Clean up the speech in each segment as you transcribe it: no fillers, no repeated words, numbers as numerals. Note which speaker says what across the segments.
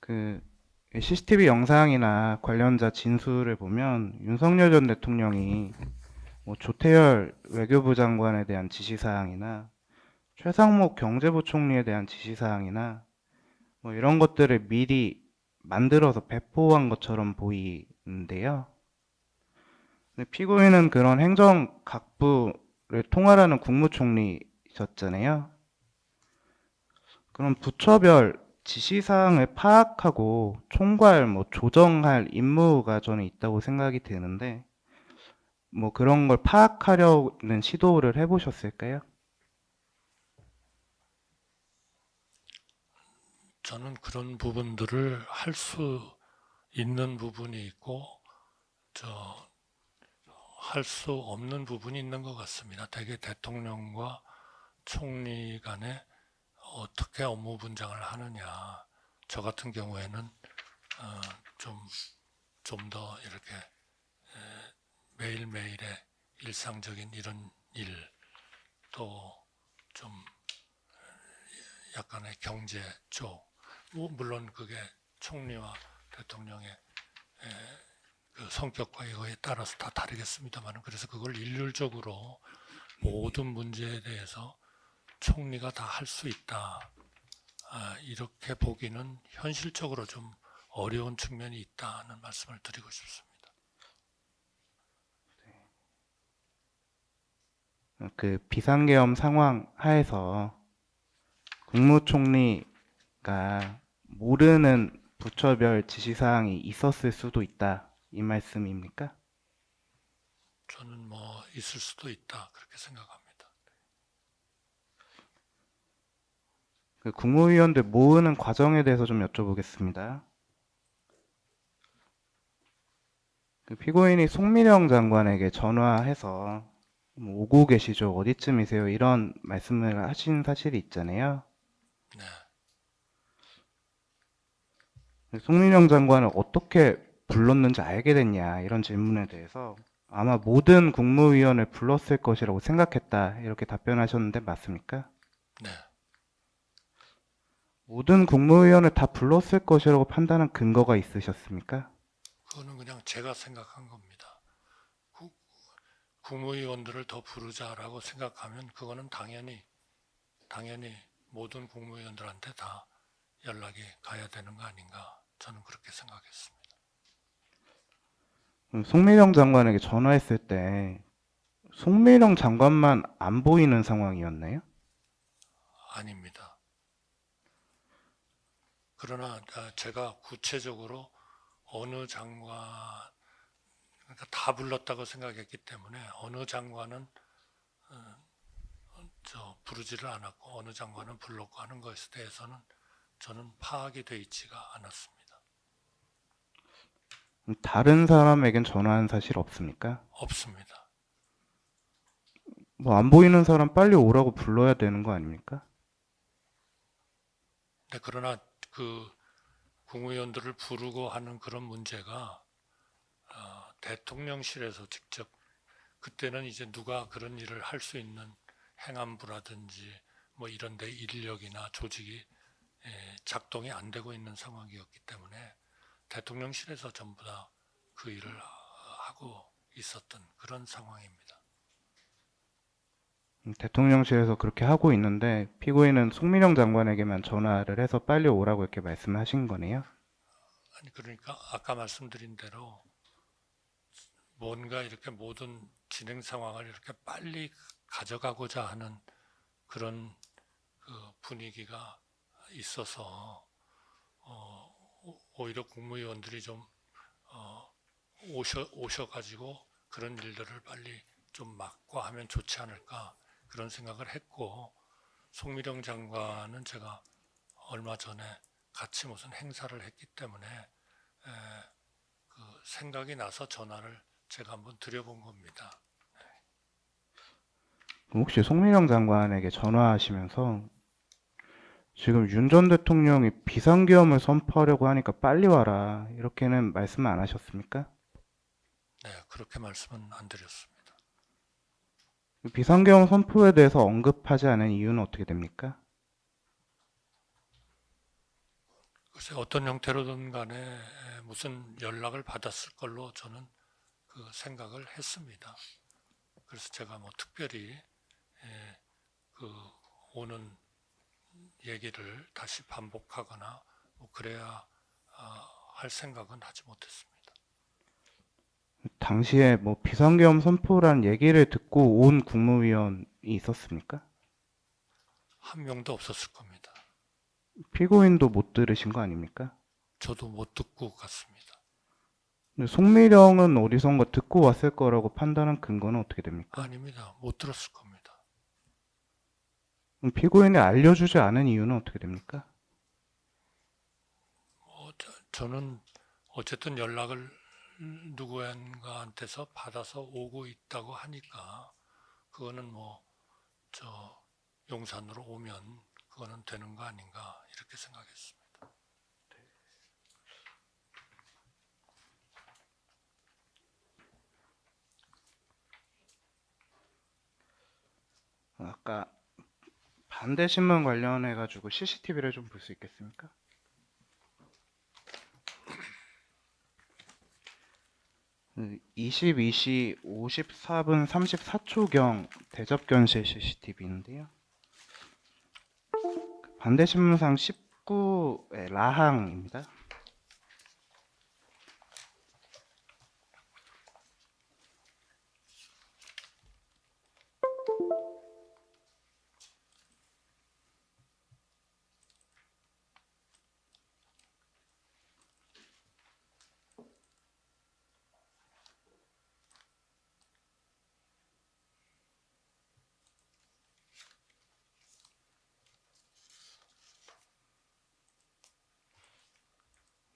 Speaker 1: 그 CCTV 영상이나 관련자 진술을 보면 윤석열 전 대통령이 뭐 조태열 외교부 장관에 대한 지시사항이나 최상목 경제부총리에 대한 지시사항이나 뭐 이런 것들을 미리 만들어서 배포한 것처럼 보이는데요. 근데 피고인은 그런 행정 각부를 통할하는 국무총리셨잖아요. 그럼 부처별 지시사항을 파악하고 총괄, 뭐 조정할 임무가 저는 있다고 생각이 드는데, 뭐 그런 걸 파악하려는 시도를 해보셨을까요?
Speaker 2: 저는 그런 부분들을 할 수 있는 부분이 있고, 할 수 없는 부분이 있는 것 같습니다. 대개 대통령과 총리 간에 어떻게 업무 분장을 하느냐. 저 같은 경우에는 좀 더 이렇게 매일매일의 일상적인 이런 일, 또 좀 약간의 경제 쪽, 물론 그게 총리와 대통령의 그 성격과 이거에 따라서 다 다르겠습니다만, 그래서 그걸 일률적으로 모든 문제에 대해서 총리가 다 할 수 있다, 이렇게 보기는 현실적으로 좀 어려운 측면이 있다는 말씀을 드리고 싶습니다.
Speaker 1: 그 비상계엄 상황 하에서 국무총리가 모르는 부처별 지시사항이 있었을 수도 있다, 이 말씀입니까?
Speaker 2: 저는 뭐 있을 수도 있다 그렇게 생각합니다.
Speaker 1: 그 국무위원들 모으는 과정에 대해서 좀 여쭤보겠습니다. 그 피고인이 송미령 장관에게 전화해서 뭐 오고 계시죠? 어디쯤이세요? 이런 말씀을 하신 사실이 있잖아요.
Speaker 2: 네,
Speaker 1: 송민영 장관을 어떻게 불렀는지 알게 됐냐 이런 질문에 대해서 아마 모든 국무위원을 불렀을 것이라고 생각했다 이렇게 답변하셨는데 맞습니까?
Speaker 2: 네.
Speaker 1: 모든 국무위원을 다 불렀을 것이라고 판단한 근거가 있으셨습니까?
Speaker 2: 그거는 그냥 제가 생각한 겁니다. 국무위원들을 더 부르자라고 생각하면 그거는 당연히 모든 국무위원들한테 다 연락이 가야 되는 거 아닌가, 저는 그렇게 생각했습니다.
Speaker 1: 송민영 장관에게 전화했을 때 송민영 장관만 안 보이는 상황이었나요?
Speaker 2: 아닙니다. 그러나 제가 구체적으로 어느 장관, 그러니까 다 불렀다고 생각했기 때문에 어느 장관은 부르지를 않았고 어느 장관은 불렀고 하는 것에 대해서는 저는 파악이 돼 있지가 않았습니다.
Speaker 1: 다른 사람에겐 전화한 사실 없습니까?
Speaker 2: 없습니다.
Speaker 1: 뭐 안 보이는 사람 빨리 오라고 불러야 되는 거 아닙니까?
Speaker 2: 네, 그러나 그 국무위원들을 부르고 하는 그런 문제가 대통령실에서 직접, 그때는 이제 누가 그런 일을 할 수 있는 행안부라든지 뭐 이런 데 인력이나 조직이 작동이 안 되고 있는 상황이었기 때문에 대통령실에서 전부 다 그 일을 하고 있었던 그런 상황입니다.
Speaker 1: 대통령실에서 그렇게 하고 있는데 피고인은 송민영 장관에게만 전화를 해서 빨리 오라고 이렇게 말씀하신 거네요.
Speaker 2: 아니, 그러니까 아까 말씀드린 대로 뭔가 이렇게 모든 진행 상황을 이렇게 빨리 가져가고자 하는 그런 그 분위기가 있어서 오히려 국무위원들이 좀 오셔가지고 그런 일들을 빨리 좀 막고 하면 좋지 않을까, 그런 생각을 했고, 송미령 장관은 제가 얼마 전에 같이 무슨 행사를 했기 때문에 그 생각이 나서 전화를 제가 한번 드려본 겁니다.
Speaker 1: 혹시 송민영 장관에게 전화하시면서 지금 윤 전 대통령이 비상계엄을 선포하려고 하니까 빨리 와라 이렇게는 말씀 안 하셨습니까?
Speaker 2: 네, 그렇게 말씀은 안 드렸습니다.
Speaker 1: 비상계엄 선포에 대해서 언급하지 않은 이유는 어떻게 됩니까?
Speaker 2: 글쎄 어떤 형태로든 간에 무슨 연락을 받았을 걸로 저는 그 생각을 했습니다. 그래서 제가 뭐 특별히 그 오는 얘기를 다시 반복하거나 뭐 그래야 할 생각은 하지 못했습니다.
Speaker 1: 당시에 뭐 비상계엄 선포란 얘기를 듣고 온 국무위원이 있었습니까?
Speaker 2: 한 명도 없었을 겁니다.
Speaker 1: 피고인도 못 들으신 거 아닙니까?
Speaker 2: 저도 못 듣고 갔습니다.
Speaker 1: 근데 송미령은 어디선가 듣고 왔을 거라고 판단한 근거는 어떻게 됩니까?
Speaker 2: 아닙니다. 못 들었을 겁니다.
Speaker 1: 그럼 피고인이 알려주지 않은 이유는 어떻게 됩니까?
Speaker 2: 저는 어쨌든 연락을 누구인가한테서 받아서 오고 있다고 하니까 그거는 뭐 저 용산으로 오면 그거는 되는 거 아닌가 이렇게 생각했습니다.
Speaker 1: 아까 반대 신문 관련해 가지고 CCTV를 좀 볼 수 있겠습니까? 그 22시 54분 34초경 대접견실 CCTV인데요. 반대 신문상 19의 라항입니다.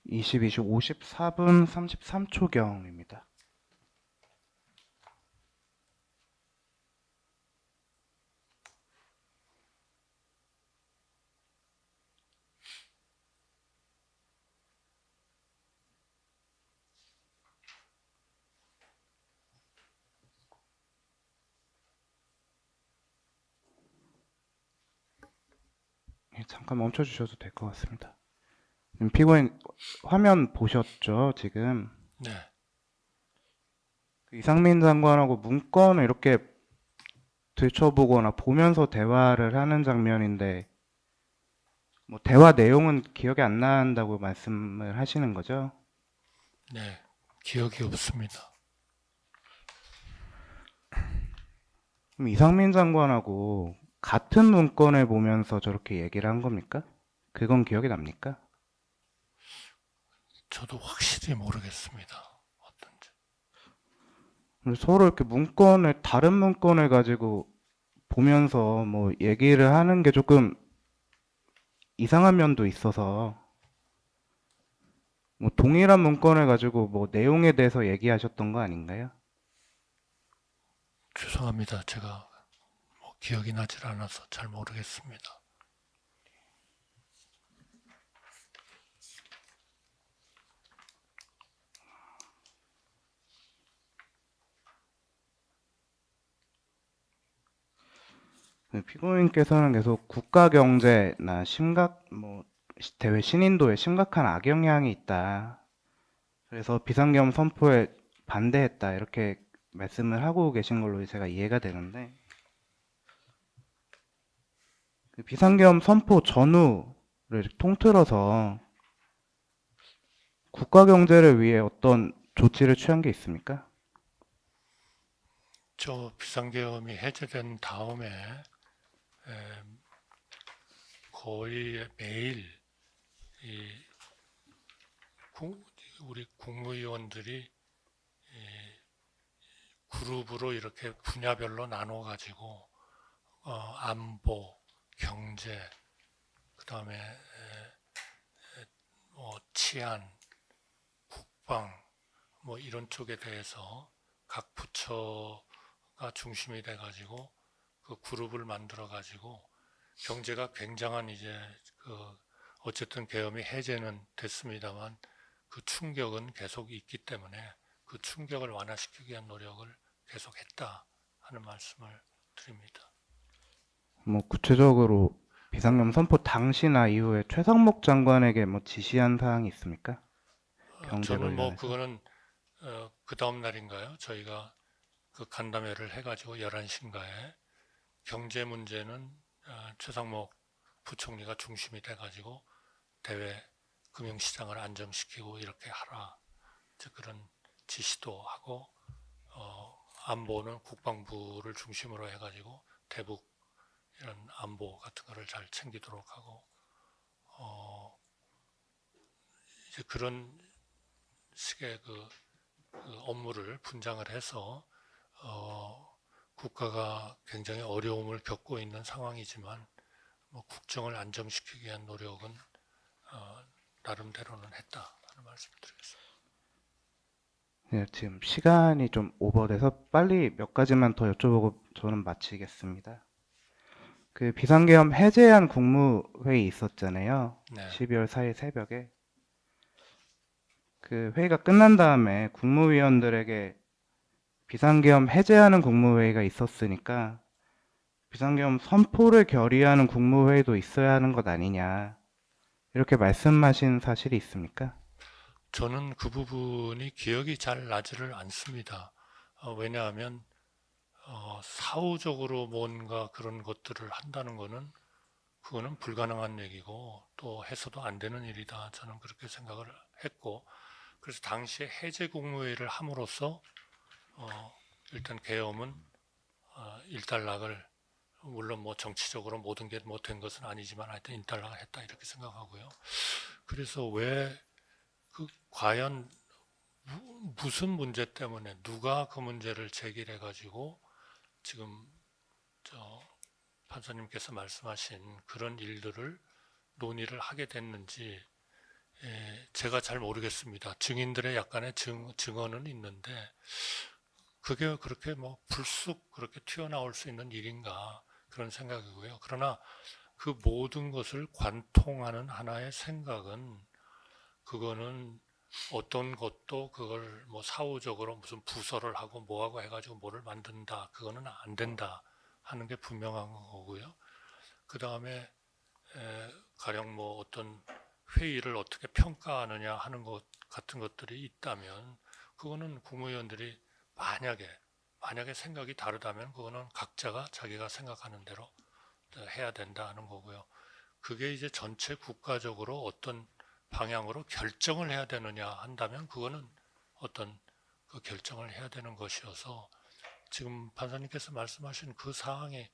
Speaker 1: (22시 54분 33초경입니다) 잠깐 멈춰 주셔도 될 것 같습니다. 피고인 화면 보셨죠? 지금
Speaker 2: 네,
Speaker 1: 이상민 장관하고 문건을 이렇게 들춰보거나 보면서 대화를 하는 장면인데 뭐 대화 내용은 기억이 안 난다고 말씀을 하시는 거죠?
Speaker 2: 네, 기억이 없습니다.
Speaker 1: 그럼 이상민 장관하고 같은 문건을 보면서 저렇게 얘기를 한 겁니까? 그건 기억이 납니까?
Speaker 2: 저도 확실히 모르겠습니다. 어떤지.
Speaker 1: 서로 이렇게 문건을 다른 문건을 가지고 보면서 뭐 얘기를 하는 게 조금 이상한 면도 있어서 뭐 동일한 문건을 가지고 뭐 내용에 대해서 얘기하셨던 거 아닌가요?
Speaker 2: 죄송합니다. 제가 뭐 기억이 나질 않아서 잘 모르겠습니다.
Speaker 1: 피고인께서는 계속 국가 경제나 대외 신인도에 심각한 악영향이 있다. 그래서 비상계엄 선포에 반대했다. 이렇게 말씀을 하고 계신 걸로 제가 이해가 되는데 그 비상계엄 선포 전후를 통틀어서 국가 경제를 위해 어떤 조치를 취한 게 있습니까?
Speaker 2: 저 비상계엄이 해제된 다음에 거의 매일 이 우리 국무위원들이 그룹으로 이렇게 분야별로 나눠 가지고 안보, 경제, 그다음에 뭐 치안, 국방 뭐 이런 쪽에 대해서 각 부처가 중심이 돼 가지고 그 그룹을 만들어 가지고 경제가 굉장한 이제 그 어쨌든 계엄이 해제는 됐습니다만 그 충격은 계속 있기 때문에 그 충격을 완화시키기 위한 노력을 계속했다 하는 말씀을 드립니다.
Speaker 1: 뭐 구체적으로 비상계엄 선포 당시나 이후에 최상목 장관에게 뭐 지시한 사항이 있습니까? 경제
Speaker 2: 저는 뭐
Speaker 1: 관련해서.
Speaker 2: 그거는 그 다음 날인가요? 저희가 그 간담회를 해가지고 11시인가에 경제 문제는 최상목 부총리가 중심이 돼가지고 대외 금융시장을 안정시키고 이렇게 하라. 이제 그런 지시도 하고 안보는 국방부를 중심으로 해가지고 대북 이런 안보 같은 거를 잘 챙기도록 하고 이제 그런 식의 그 업무를 분장을 해서 국가가 굉장히 어려움을 겪고 있는 상황이지만 뭐 국정을 안정시키기 위한 노력은 나름대로는 했다 하는 말씀을 드리겠습니다.
Speaker 1: 네, 지금 시간이 좀 오버돼서 빨리 몇 가지만 더 여쭤보고 저는 마치겠습니다. 그 비상계엄 해제안 국무회의 있었잖아요.
Speaker 2: 네,
Speaker 1: 12월 4일 새벽에. 그 회의가 끝난 다음에 국무위원들에게 비상계엄 해제하는 국무회의가 있었으니까 비상계엄 선포를 결의하는 국무회의도 있어야 하는 것 아니냐. 이렇게 말씀하신 사실이 있습니까?
Speaker 2: 저는 그 부분이 기억이 잘 나지를 않습니다. 왜냐하면 사후적으로 뭔가 그런 것들을 한다는 거는 그거는 불가능한 얘기고 또 해서도 안 되는 일이다. 저는 그렇게 생각을 했고 그래서 당시에 해제 국무회의를 함으로써 일단 계엄은 일단락을 물론 뭐 정치적으로 모든 게 뭐 된 것은 아니지만 하여튼 일단락을 했다 이렇게 생각하고요. 그래서 왜 과연 무슨 문제 때문에 누가 그 문제를 제기해 가지고 지금 저 판사님께서 말씀하신 그런 일들을 논의를 하게 됐는지 제가 잘 모르겠습니다. 증인들의 약간의 증언은 있는데 그게 그렇게 뭐 불쑥 그렇게 튀어나올 수 있는 일인가 그런 생각이고요. 그러나 그 모든 것을 관통하는 하나의 생각은 그거는 어떤 것도 그걸 뭐 사후적으로 무슨 부서를 하고 뭐하고 해가지고 뭐를 만든다 그거는 안 된다 하는 게 분명한 거고요. 그 다음에 가령 뭐 어떤 회의를 어떻게 평가하느냐 하는 것 같은 것들이 있다면 그거는 국무위원들이 만약에 생각이 다르다면 그거는 각자가 자기가 생각하는 대로 해야 된다 하는 거고요. 그게 이제 전체 국가적으로 어떤 방향으로 결정을 해야 되느냐 한다면 그거는 어떤 그 결정을 해야 되는 것이어서 지금 판사님께서 말씀하신 그 사항이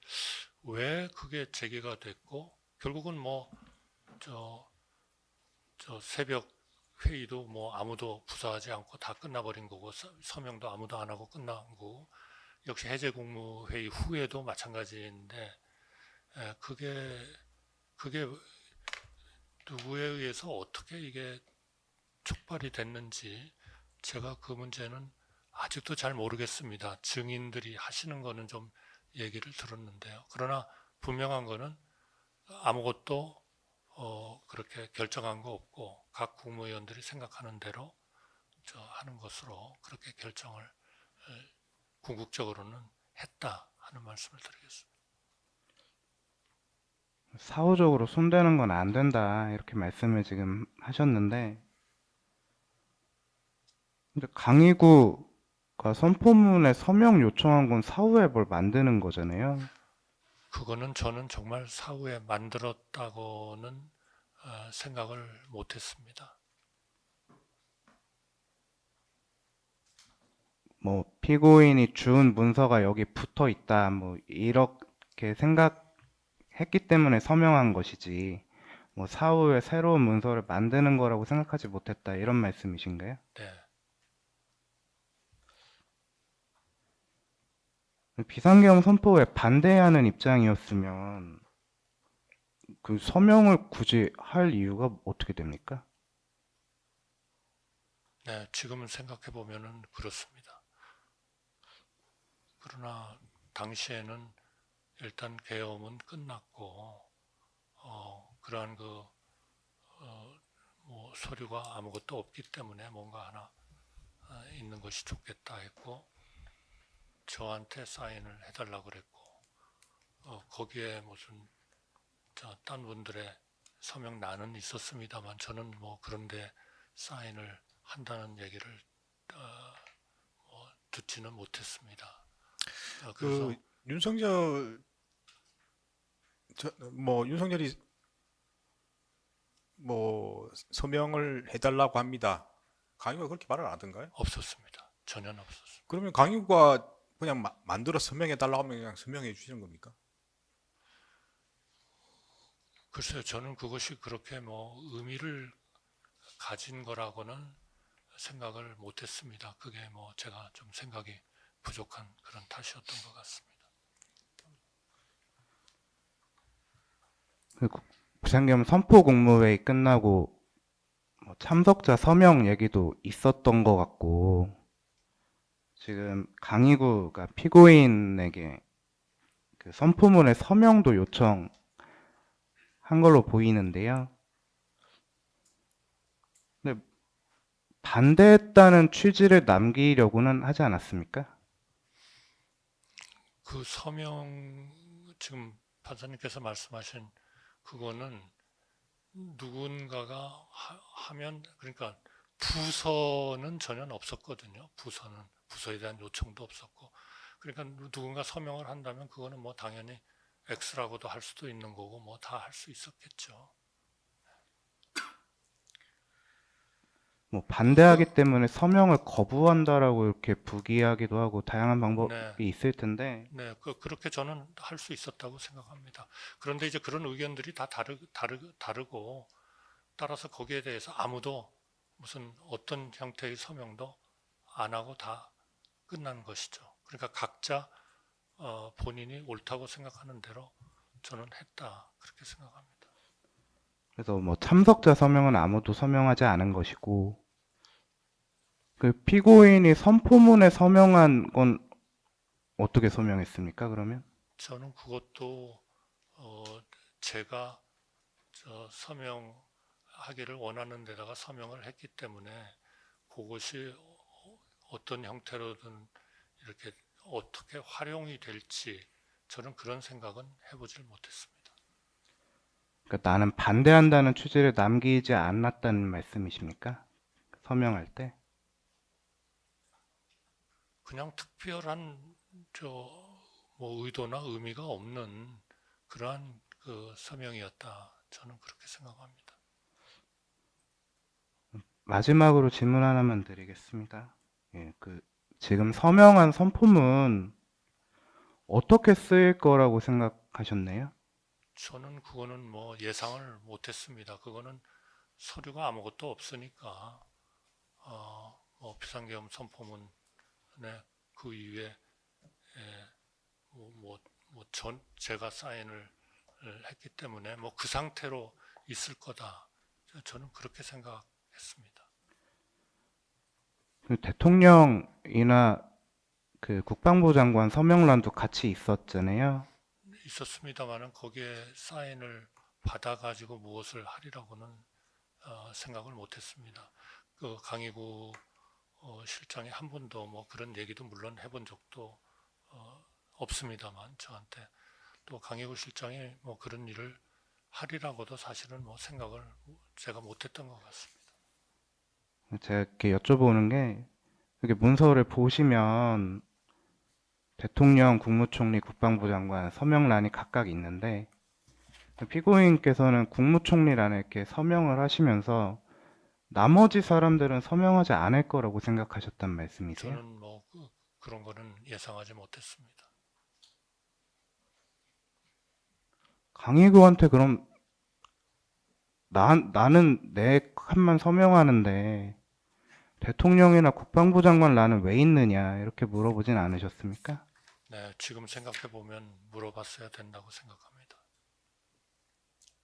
Speaker 2: 왜 그게 제기가 됐고 결국은 뭐 저 새벽 회의도 뭐 아무도 부사하지 않고 다 끝나버린 거고 서명도 아무도 안 하고 끝난 거고 역시 해제 국무회의 후에도 마찬가지인데 그게 누구에 의해서 어떻게 이게 촉발이 됐는지 제가 그 문제는 아직도 잘 모르겠습니다. 증인들이 하시는 거는 좀 얘기를 들었는데요. 그러나 분명한 거는 아무것도 그렇게 결정한 거 없고 각 국무위원들이 생각하는 대로 하는 것으로 그렇게 결정을 궁극적으로는 했다 하는 말씀을 드리겠습니다.
Speaker 1: 사후적으로 손대는 건 안 된다. 이렇게 말씀을 지금 하셨는데, 근데 강의구가 선포문에 서명 요청한 건 사후에 뭘 만드는 거잖아요.
Speaker 2: 그거는 저는 정말 사후에 만들었다고는 생각을 못했습니다.
Speaker 1: 뭐 피고인이 준 문서가 여기 붙어 있다. 뭐 이렇게 생각했기 때문에 서명한 것이지. 뭐 사후에 새로운 문서를 만드는 거라고 생각하지 못했다. 이런 말씀이신가요?
Speaker 2: 네,
Speaker 1: 비상계엄 선포에 반대하는 입장이었으면 그 서명을 굳이 할 이유가 어떻게 됩니까?
Speaker 2: 네, 지금은 생각해 보면은 그렇습니다. 그러나 당시에는 일단 계엄은 끝났고 그러한 뭐 서류가 아무것도 없기 때문에 뭔가 하나 있는 것이 좋겠다 했고 저한테 사인을 해달라고 그랬고 거기에 무슨 딴 분들의 서명란은 있었습니다만 저는 뭐 그런데 사인을 한다는 얘기를 듣지는 못했습니다. 그래서
Speaker 3: 그 윤석열 윤석열이 뭐 서명을 해달라고 합니다. 강요가 그렇게 말을 안 하던가요?
Speaker 2: 없었습니다. 전혀 없었습니다.
Speaker 3: 그러면 강요가 그냥 만들어 서명해달라고 하면 그냥 서명해 주시는 겁니까?
Speaker 2: 글쎄요, 저는 그것이 그렇게 뭐 의미를 가진 거라고는 생각을 못했습니다. 그게 뭐 제가 좀 생각이 부족한 그런 탓이었던 것 같습니다.
Speaker 1: 그 비상계엄 선포 공무회의 끝나고 뭐 참석자 서명 얘기도 있었던 것 같고, 지금 강희구가 피고인에게 그 선포문의 서명도 요청한 걸로 보이는데요. 근데 반대했다는 취지를 남기려고는 하지 않았습니까?
Speaker 2: 그 서명 지금 판사님께서 말씀하신 그거는 누군가가 하면 그러니까 부서는 전혀 없었거든요. 부서에 대한 요청도 없었고 그러니까 누군가 서명을 한다면 그거는 뭐 당연히 X라고도 할 수도 있는 거고 뭐 다 할 수 있었겠죠.
Speaker 1: 뭐 반대하기 때문에 서명을 거부한다라고 이렇게 부기하기도 하고 다양한 방법이
Speaker 2: 네.
Speaker 1: 있을 텐데,
Speaker 2: 네, 그렇게 저는 할 수 있었다고 생각합니다. 그런데 이제 그런 의견들이 다 다르고 따라서 거기에 대해서 아무도 무슨 어떤 형태의 서명도 안 하고 다 끝난 것이죠. 그러니까 각자 본인이 옳다고 생각하는 대로 저는 했다 그렇게 생각합니다.
Speaker 1: 그래서 뭐 참석자 서명은 아무도 서명하지 않은 것이고, 그 피고인이 선포문에 서명한 건 어떻게 서명했습니까, 그러면?
Speaker 2: 저는 그것도 제가 서명하기를 원하는 데다가 서명을 했기 때문에 그것이 어떤 형태로든 이렇게 어떻게 활용이 될지 저는 그런 생각은 해보질 못했습니다.
Speaker 1: 그러니까 나는 반대한다는 취지를 남기지 않았다는 말씀이십니까? 서명할 때?
Speaker 2: 그냥 특별한 뭐 의도나 의미가 없는 그러한 그 서명이었다. 저는 그렇게 생각합니다.
Speaker 1: 마지막으로 질문 하나만 드리겠습니다. 예, 지금 서명한 선포문 어떻게 쓰일 거라고 생각하셨네요?
Speaker 2: 저는 그거는 뭐 예상을 못했습니다. 그거는 서류가 아무것도 없으니까 뭐 비상계엄 선포문에 그 이후에 제가 사인을 했기 때문에 뭐 그 상태로 있을 거다. 저는 그렇게 생각했습니다.
Speaker 1: 그 대통령이나 그 국방부 장관 서명란도 같이 있었잖아요.
Speaker 2: 있었습니다만은 거기에 사인을 받아가지고 무엇을 하리라고는 생각을 못했습니다. 그 강희구 실장이 한 번도 뭐 그런 얘기도 물론 해본 적도 없습니다만 저한테 또 강희구 실장이 뭐 그런 일을 하리라고도 사실은 뭐 생각을 제가 못했던 것 같습니다.
Speaker 1: 제가 이렇게 여쭤보는 게, 이렇게 문서를 보시면 대통령, 국무총리, 국방부 장관 서명란이 각각 있는데, 피고인께서는 국무총리란에 이렇게 서명을 하시면서 나머지 사람들은 서명하지 않을 거라고 생각하셨단 말씀이세요?
Speaker 2: 저는 뭐 그런 거는 예상하지 못했습니다.
Speaker 1: 강희구한테 그럼 나는 내 칸만 서명하는데 대통령이나 국방부 장관 란은 왜 있느냐 이렇게 물어보진 않으셨습니까?
Speaker 2: 네, 지금 생각해 보면 물어봤어야 된다고 생각합니다.